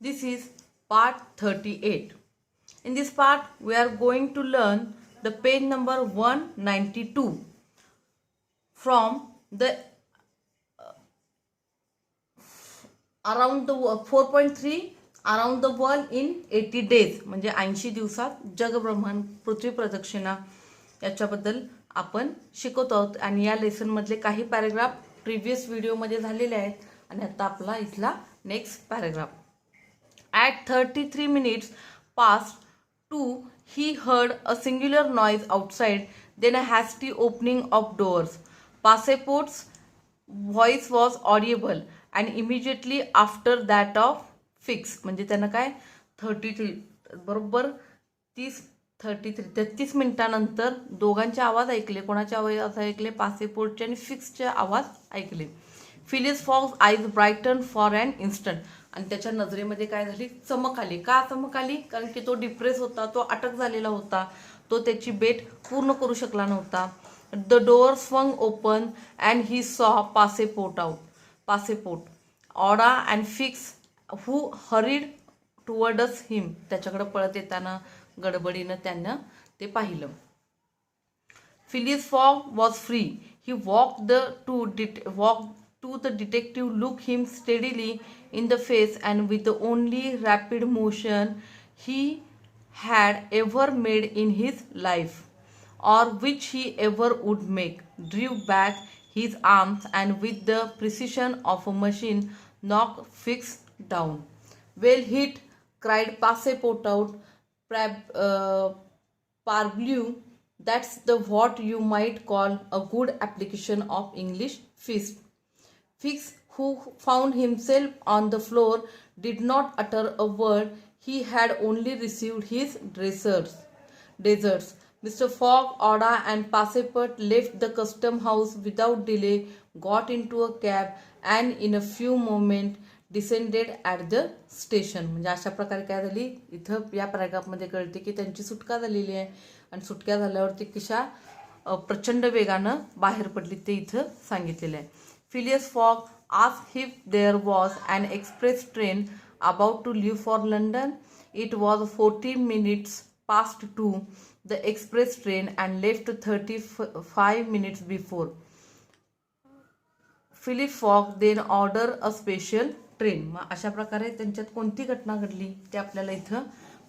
This is part 38. In this part, we are going to learn the page number 192 from the around the 4.3 around the world in 80 days म्हणजे 80 दिवसात जगब्रह्मांड पृथ्वी प्रदक्षिणा याच्याबद्दल आपण शिकत आहोत. आणि या लेसन मधले काही पॅराग्राफ प्रिव्हियस व्हिडिओमध्ये झालेले आहेत आणि आता आपला इथला next paragraph. At 33 minutes past 2, he heard a singular noise outside, then a hasty opening of doors. Passeport's voice was audible and immediately after that of Fix. म्हणजे त्यांना काय 33 बरोबर 33 मिनिटानंतर दोघांचे आवाज ऐकले. कोणाचे आवाज ऐकले? पासेपोर्टचे आणि फिक्सचे आवाज ऐकले. Phileas Fogg eyes brightened for an instant. आणि त्याच्या नजरेमध्ये काय झाली? चमक आली. का चमक आली? कारण की तो डिप्रेस होता, तो अटक झालेला होता, तो त्याची बेट पूर्ण करू शकला नव्हता. The door swung open and he saw Passepartout Aouda and Fix who hurried towards him. त्याच्याकडे पळत येताना गडबडीनं त्यांना ते पाहिलं. Phileas Fogg was free. He walk to the detective, look him steadily in the face, and with the only rapid motion he had ever made in his life, or which he ever would make, drew back his arms and with the precision of a machine knocked Fix down. Well hit, cried Passepartout, parbleu. That's the what you might call a good application of English fist. Fix, who found himself on the floor, did not utter a word. He had only received his deserts. Mr. Fogg, Oda, and Passeport left the custom house without delay, got into a cab, and in a few moments descended at the station. म्हणजे अशा प्रकारे काय झाली? इथं या पॅराग्राफमध्ये कळते की त्यांची सुटका झालेली आहे आणि सुटका झाल्यावरती कशा प्रचंड वेगानं बाहेर पडली ते इथं सांगितलेलं आहे. Phileas Fogg asked if there was an express train about to leave for London. It was 40 minutes past 2, the express train, and left 35 minutes before. Phileas Fogg then ordered a special train. मग अशा प्रकारे त्यांच्यात कोणती घटना घडली ते आपल्याला इथं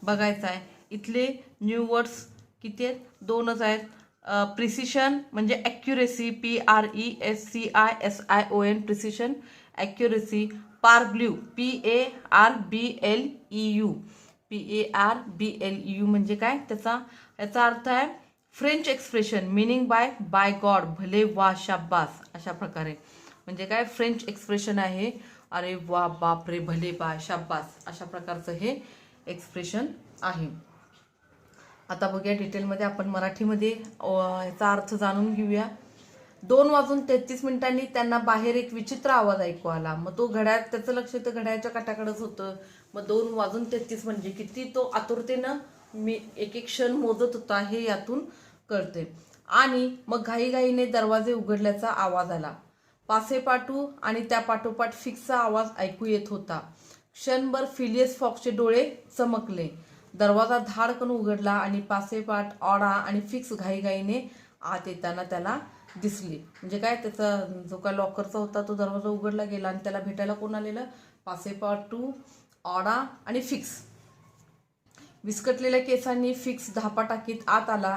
बघायचं आहे. इथले न्यू वर्ड्स किती आहेत? दोनच आहेत. प्रिसिशन म्हणजे accuracy, PRESCISION, precision, accuracy. Parbleu, PARBLEU म्हणजे काय? याचा अर्थ आहे French expression meaning by God, भले वा, शाबास. अशा प्रकारे म्हणजे काय? फ्रेंच एक्सप्रेशन आहे. अरे वा, बापरे, भले बा, शाबास, अशा प्रकारचं हे एक्सप्रेशन आहे. आता बघूया डिटेलमध्ये आपण मराठीमध्ये याचा अर्थ जाणून घेऊया. 2:33 त्यांना बाहेर एक विचित्र आवाज ऐकू आला. मग तो त्याचं लक्ष तर घड्याळच्या काट्याकडेच होतं. मग 2:33 म्हणजे किती तो आतुरतेनं एक एक क्षण मोजत होता हे यातून कळते. आणि मग घाईघाईने दरवाजे उघडल्याचा आवाज आला. पासेपाटू आणि त्या पाठोपाठ फिक्सचा आवाज ऐकू येत होता. क्षणभर फिलियस फॉक्सचे डोळे चमकले. दरवाजा धाडकन उघडला आणि पासेपाट, ऑडा आणि फिक्स घाईघाईने आत येताना त्याला दिसली. म्हणजे काय? त्याचा जो काय लॉकरचा होता तो दरवाजा उघडला गेला आणि त्याला भेटायला कोण आलेलं? पासेपाटू, ऑडा आणि फिक्स. विस्कटलेल्या केसांनी फिक्स धापा टाकीत आत आला.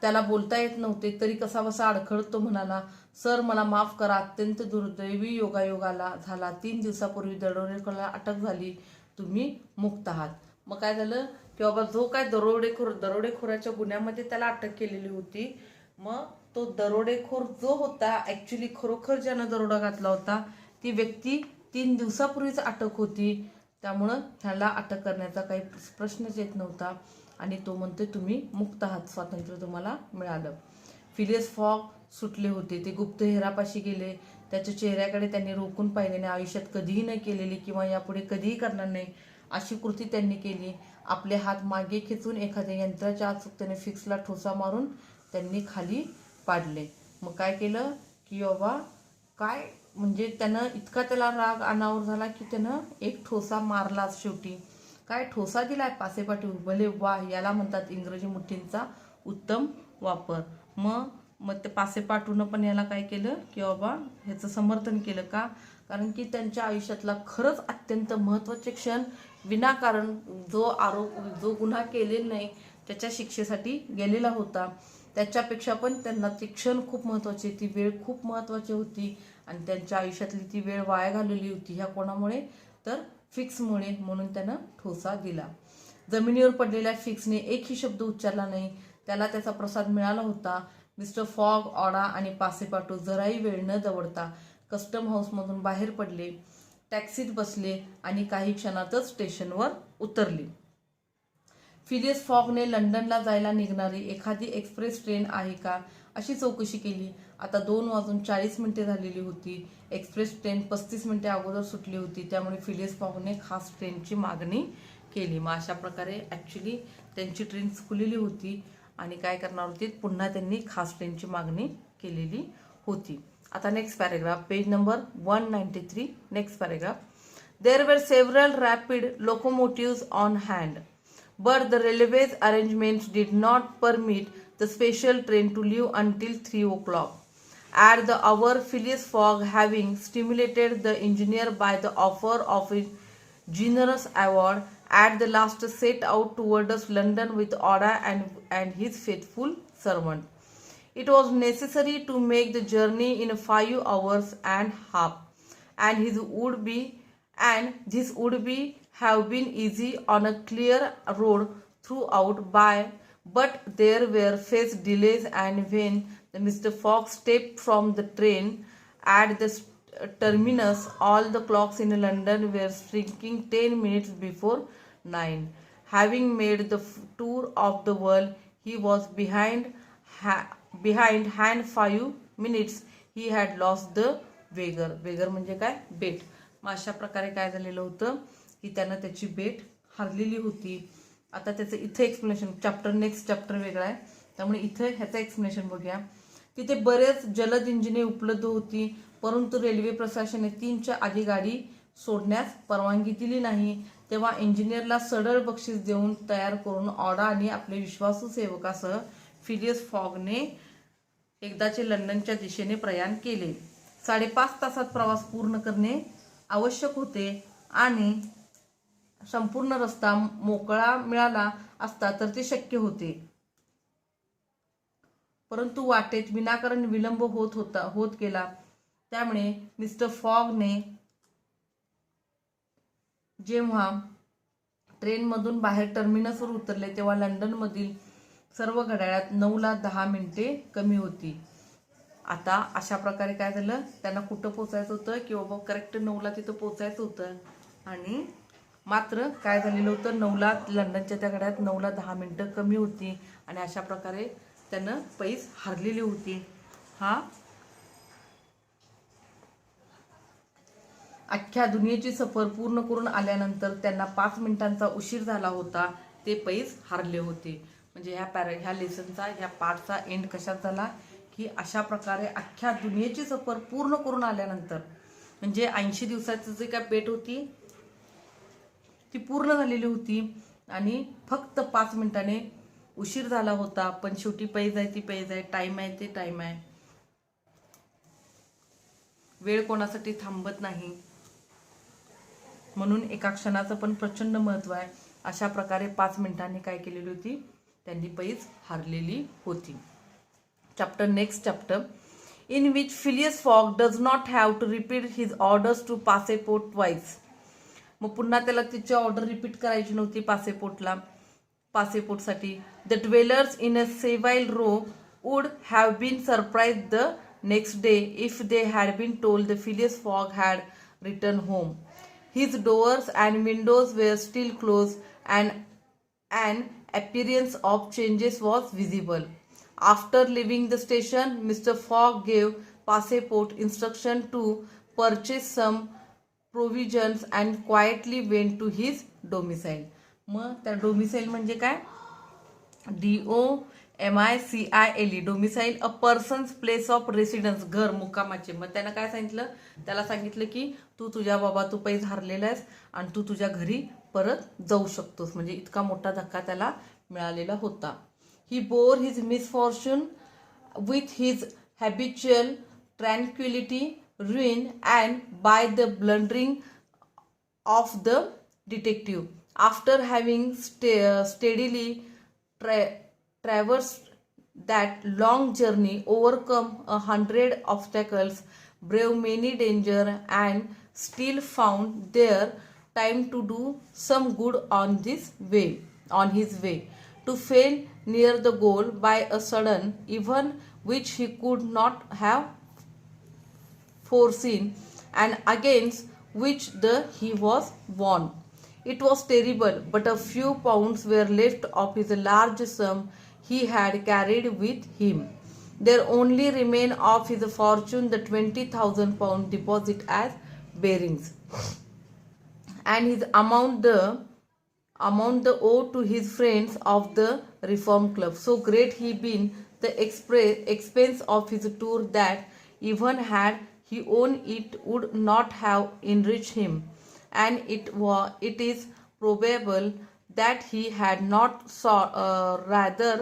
त्याला बोलता येत नव्हते तरी कसा बसा अडखळत तो म्हणाला, सर, मला माफ करा. अत्यंत दुर्दैवी योगायोगाला झाला. 3 दिवसापूर्वी दरोडेखोराला अटक झाली. तुम्ही मुक्त आहात. मग काय झालं की बाबा जो काय दरोडेखोराच्या गुन्ह्यामध्ये त्याला अटक केलेली होती, मग तो दरोडेखोर जो होता ॲक्च्युली खरोखर ज्यानं दरोडा घातला होता ती व्यक्ती 3 दिवसापूर्वीच अटक होती. त्यामुळं ह्याला अटक करण्याचा काही प्रश्नच येत नव्हता आणि तो म्हणतोय तुम्ही मुक्त आहात, स्वातंत्र्य तुम्हाला मिळालं. फिलियस फॉग सुटले होते. ते गुप्तहेरापाशी गेले. त्याच्या चेहऱ्याकडे त्यांनी रोखून पाहिल्याने आयुष्यात कधीही न केलेली किंवा यापुढे कधीही करणार नाही अशी कृती त्यांनी केली. आपले हात मागे खेचून एखाद्या यंत्राच्या अचूकतेने फिक्सला ठोसा मारून त्यांनी खाली पाडले. मग काय केलं की बाबा काय म्हणजे त्यानं इतका त्याला राग अनावर झाला की त्यानं एक ठोसा मारलाच शेवटी. काय ठोसा दिलाय पासेपाटी, भले वा, याला म्हणतात इंग्रजी मुठींचा उत्तम वापर. मग ते पासेपाटून पण याला काय केलं की बाबा ह्याचं समर्थन केलं. का? कारण की त्यांच्या आयुष्यातला खरंच अत्यंत महत्त्वाचे क्षण विनाकारण जो गुन्हा केलेला नाही त्याच्या शिक्षेसाठी गेलेला होता, त्याच्यापेक्षा पण त्यांना ती क्षण खूप महत्त्वाची, ती वेळ खूप महत्त्वाची होती आणि त्यांच्या आयुष्यातली ती वेळ वाया घालवली होती. ह्या कोणामुळे? तर फिक्समुळे. म्हणून त्यानं ठोसा दिला. जमिनीवर पडलेल्या फिक्सने एकही शब्द उच्चारला नाही. त्याला त्याचा प्रसाद मिळाला होता. मिस्टर फॉग, ऑडा आणि पासेपाटो जराही वेळ न दवडता कस्टम हाऊसमधून बाहेर पडले, टॅक्सीत बसले आणि काही क्षणातच स्टेशनवर उतरले. फिलिस फॉगने लंडनला जायला निघणारी एखादी एक्सप्रेस ट्रेन आहे का अशी चौकशी केली. आता 2:40 झालेली होती. एक्सप्रेस ट्रेन 35 मिनिटे अगोदर सुटली होती. त्यामुळे फिलिस फॉगने खास ट्रेनची मागणी केली. मग अशा प्रकारे ॲक्च्युली त्यांची ट्रेन चुकलेली होती आणि काय करणार होती, पुन्हा त्यांनी खास ट्रेनची मागणी केलेली होती. आता next paragraph, page number 193. Next paragraph. There were several rapid locomotives on hand, but the railway's arrangements did not permit the special train to leave until 3 o'clock. At the hour, Phileas Fogg, having stimulated the engineer by the offer of a generous award, at the last set out towards London with Oda and his faithful servant. It was necessary to make the journey in 5 hours and half, and this would be have been easy on a clear road throughout, but there were faced delays, and when Mr. Fogg stepped from the train at the terminus, all the clocks in London were striking 10 minutes before 9. Having made the tour of the world, he was behind hand 5 minutes. He had lost the wager. वेगर म्हणजे काय? बेट. मग अशा प्रकारे काय झालेलं होतं की त्यानं त्याची बेट हरलेली होती. आता त्याचं इथे एक्सप्लेनेशन, नेक्स्ट चॅप्टर वेगळा आहे, त्यामुळे इथे ह्याचं एक्सप्लेनेशन बघूया. तिथे बरेच जलद इंजिने उपलब्ध होती, परंतु रेल्वे प्रशासनाने 3च्या आधी गाडी सोडण्यास परवानगी दिली नाही. तेव्हा इंजिनियरला सडळ बक्षीस देऊन तयार करून ऑडा आणि आपले विश्वासू सेवकासह फिलिस फॉगने एकदाचे लंडनच्या दिशेने प्रयाण केले. 5.5 तासात प्रवास पूर्ण करणे आवश्यक होते आणि संपूर्ण रस्ता मोकळा मिळाला असता तर ते शक्य होते, परंतु वाटेत विनाकारण विलंब होत गेला. त्यामुळे मिस्टर फॉगने जेव्हा ट्रेनमधून बाहेर टर्मिनसवर उतरले तेव्हा लंडनमधील सर्व घड्याळात 9:10 कमी होती. आता अशा प्रकारे काय झालं, त्यांना कुठं पोचायचं होतं की बाबा करेक्ट 9ला तिथं पोचायचं होतं, आणि मात्र काय झालेलं होतं, 9ला लंडनच्या त्या घड्याळात 9:10 कमी होती आणि अशा प्रकारे त्यानं पैस हरलेली होती. हा अख्ख्या दुनियेची सफर पूर्ण करून आल्यानंतर त्यांना 5 मिनिटांचा उशीर झाला होता. ते पैस हरले होते. म्हणजे ह्या लेसनचा, ह्या पार्टचा एंड कशात झाला की अशा प्रकारे अख्ख्या दुनियेची सफर पूर्ण करून आल्यानंतर, म्हणजे 80 दिवसाची जी काय बेट होती ती पूर्ण झालेली होती आणि फक्त 5 मिनिटाने उशीर झाला होता, पण शेवटी पैज आहे ती पैज आहे, टाईम आहे ते टाईम आहे. वेळ कोणासाठी थांबत नाही, म्हणून एका क्षणाचं पण प्रचंड महत्त्व आहे. अशा प्रकारे 5 मिनिटांनी काय केलेली होती, त्यांनी पैज हरलेली होती. Next chapter, in which Phileas Fogg does not have to repeat his orders to Passport twice. मग पुन्हा त्याला तिची ऑर्डर रिपीट करायची नव्हती पासेपोर्टसाठी. The dwellers in a Savile Row would have been surprised the next day if they had been told that Phileas Fogg had returned home. His doors and windows were still closed and an appearance of changes was visible. After leaving the station, Mr. Fogg gave Passport instruction to purchase some provisions and quietly went to his domicile. मग त्या domicile म्हणजे काय, MICILE domicile, a persons place of residence, घर मुक्कामाचे. मग त्यानं काय सांगितलं, त्याला सांगितलं की तू तुझ्या बाबा तू पैज हारलेला आहेस आणि तू तुझ्या घरी परत जाऊ शकतोस. म्हणजे इतका मोठा धक्का त्याला मिळालेला होता. He bore his misfortune with his habitual tranquility, ruin, and by the blundering of the detective. After having steadily traversed that long journey, overcome 100 obstacles, brave many danger, and still found there time to do some good on his way, to fail near the goal by a sudden event which he could not have foreseen, and against which he was warned. It was terrible, but a few pounds were left of his large sum he had carried with him. There only remained of his fortune the 20,000 pound deposit as bearings, and his amount the owed to his friends of the Reform Club. So great he been the expense of his tour that even had he owned it would not have enriched him, and it is probable that he had not rather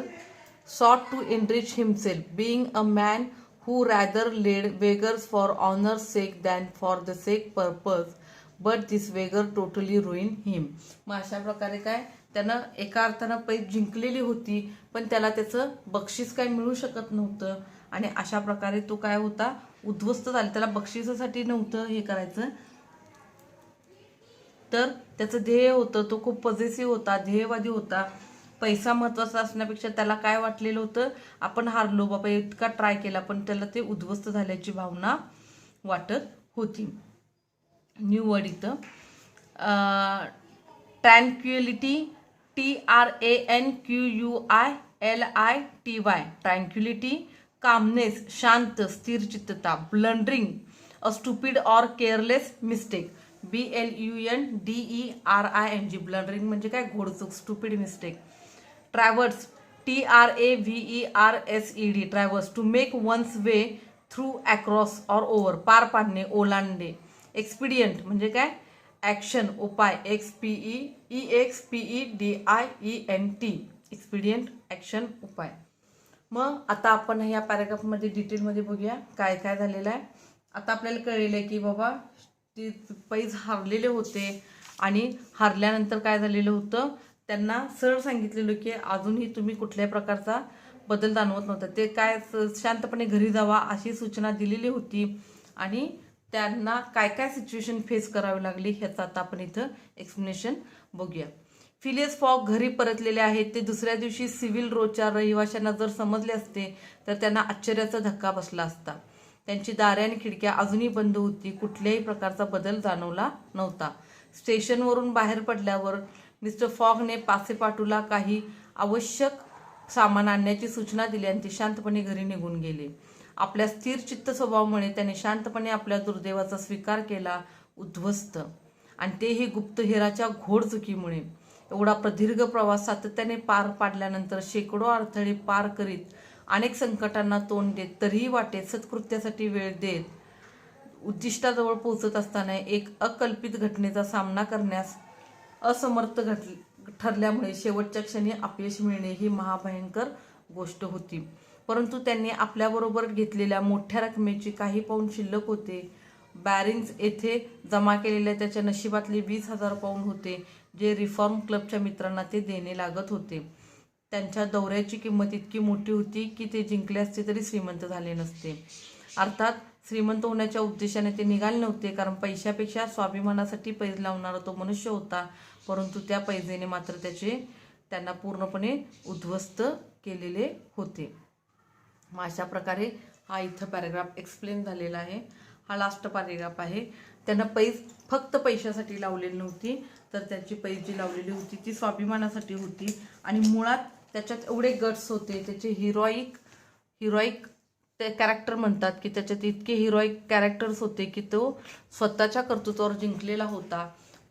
sought to enrich himself, being a man who rather led beggars for honor's sake than for the sake purpose, but this beggar totally ruined him. मग अशा प्रकारे काय त्यानं एका अर्थानं पैज जिंकलेली होती, पण त्याला त्याचं बक्षीस काय मिळू शकत नव्हतं, आणि अशा प्रकारे तो काय होता, उद्ध्वस्त झाला. त्याला बक्षिसासाठी नव्हतं हे करायचं, तर त्याचं ध्येय होतं, तो खूप पॉझिटिव्ह होता, ध्येयवादी होता. पैसा महत्त्वाचा असण्यापेक्षा त्याला काय वाटलेलं होतं, आपण हारलो बाबा, इतका ट्राय केला पण त्याला ते उद्ध्वस्त झाल्याची भावना वाटत होती. न्यू वर्ड इथं ट्रँक्युलिटी, TRANQUILITY, ट्रँक्युलिटी, कामनेस, शांत स्थिर चित्तता. Blundering, a stupid or careless mistake, BLUNDERING, blundering म्हणजे काय, घोडचूक, stupid mistake. Traverse, TRAVERSED, traverse, to make one's way through, across or over, पार पाडणे, ओलांडणे. एक्सपिडियंट म्हणजे काय, ॲक्शन, उपाय, EXPEDIENT, एक्सपिडियंट, ॲक्शन, उपाय. मग आता आपण ह्या पॅराग्राफमध्ये डिटेलमध्ये बघूया काय काय झालेलं आहे. आता आपल्याला कळलेलं आहे की बाबा ते पैज हारलेले होते, आणि हारल्यानंतर काय झालेलं होतं, त्यांना सरळ सांगितलेलं की अजूनही तुम्ही कुठल्याही प्रकारचा बदल जाणवत नव्हता, ते काय शांतपणे घरी जावा अशी सूचना दिलेली होती, आणि त्यांना काय काय सिच्युएशन फेस करावी लागली ह्याचं आता आपण इथं एक्सप्लेनेशन बघूया. फिलियस फॉग घरी परतलेले आहेत. ते दुसऱ्या दिवशी सिव्हिल रोजच्या रहिवाशांना जर समजले असते तर त्यांना आश्चर्याचा धक्का बसला असता. त्यांची दारे आणि खिडक्या अजूनही बंद होती. कुठल्याही प्रकारचा बदल जाणवला नव्हता. स्टेशनवरून बाहेर पडल्यावर मिस्टर फॉगने पासेपाटूला काही आवश्यक सामान आणण्याची सूचना दिली आणि ते शांतपणे घरी निघून गेले. आपल्या स्थिर चित्त स्वभावामुळे त्याने शांतपणे आपल्या दुर्दैवाचा स्वीकार केला, उद्ध्वस्त, आणि तेही गुप्तहेराच्या घोडचुकीमुळे. एवढा प्रदीर्घ प्रवास सातत्याने पार पाडल्यानंतर, शेकडो अडथळे पार करीत, अनेक संकटांना तोंड देत, तरीही वाटेत सत्कृत्यासाठी वेळ देत, उद्दिष्टाजवळ पोहोचत असताना एक अकल्पित घटनेचा सामना करण्यास असमर्थ ठरल्यामुळे शेवटच्या क्षणी अपयश मिळणे ही महाभयंकर गोष्ट होती. परंतु त्यांनी आपल्याबरोबर घेतलेल्या मोठ्या रकमेची काही पाऊंड शिल्लक होते. बॅरिंग्स येथे जमा केलेल्या त्याच्या नशिबातले 20,000 पाऊंड होते, जे रिफॉर्म क्लबच्या मित्रांना ते देणे लागत होते. त्यांच्या दौऱ्याची किंमत इतकी मोठी होती की ते जिंकले असते तरी श्रीमंत झाले नसते. अर्थात श्रीमंत होण्याच्या उद्देशाने ते निघाले नव्हते, कारण पैशापेक्षा स्वाभिमानासाठी पैज लावणारा तो मनुष्य होता. परंतु त्या पैजेने मात्र त्यांना पूर्णपणे उद्ध्वस्त केलेले होते. मग अशा प्रकारे हा इथं पॅराग्राफ एक्सप्लेन झालेला आहे. हा लास्ट पॅराग्राफ आहे. त्यांना पैज फक्त पैशासाठी लावलेली नव्हती, तर त्याची पैज जी लावलेली होती ती स्वाभिमानासाठी होती, आणि मुळात त्याच्यात एवढे गट्स होते, त्याचे हिरोईक ते कॅरेक्टर म्हणतात की त्याच्यात इतके हिरोईक कॅरेक्टर्स होते की तो स्वतःच्या कर्तृत्वावर जिंकलेला होता.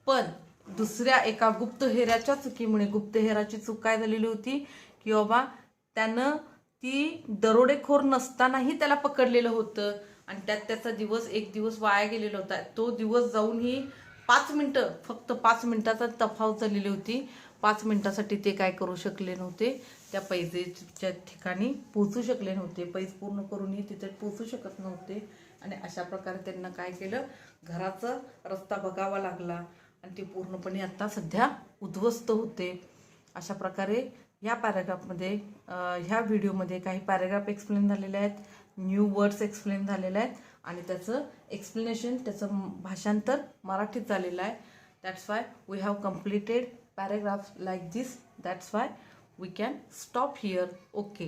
पण दुसऱ्या एका गुप्तहेराच्या चुकीमुळे, गुप्तहेराची चूक काय झालेली होती की बाबा त्यानं ती दरोडेखोर नसतानाही त्याला पकडलेलं होतं आणि त्यात त्याचा एक दिवस वाया गेलेला होता. तो दिवस जाऊनही 5 मिनटं, फक्त 5 मिनटाचा तफावत झालेली होती. 5 मिनटासाठी ते काय करू शकले नव्हते, त्या पैजेच्या ठिकाणी पोचू शकले नव्हते. पैज पूर्ण करूनही तिथे पोचू शकत नव्हते. आणि अशा प्रकारे त्यांना काय केलं, घराचा रस्ता बघावा लागला आणि ते पूर्णपणे आता सध्या उद्ध्वस्त होते. अशा प्रकारे ह्या पॅराग्राफमध्ये, ह्या व्हिडिओमध्ये काही पॅराग्राफ एक्सप्लेन झालेले आहेत, न्यू वर्ड्स एक्सप्लेन झालेले आहेत आणि त्याचं एक्सप्लेनेशन, त्याचं भाषांतर मराठीत झालेलं आहे. That's why we have completed paragraphs like this. That's why we can stop here. Okay.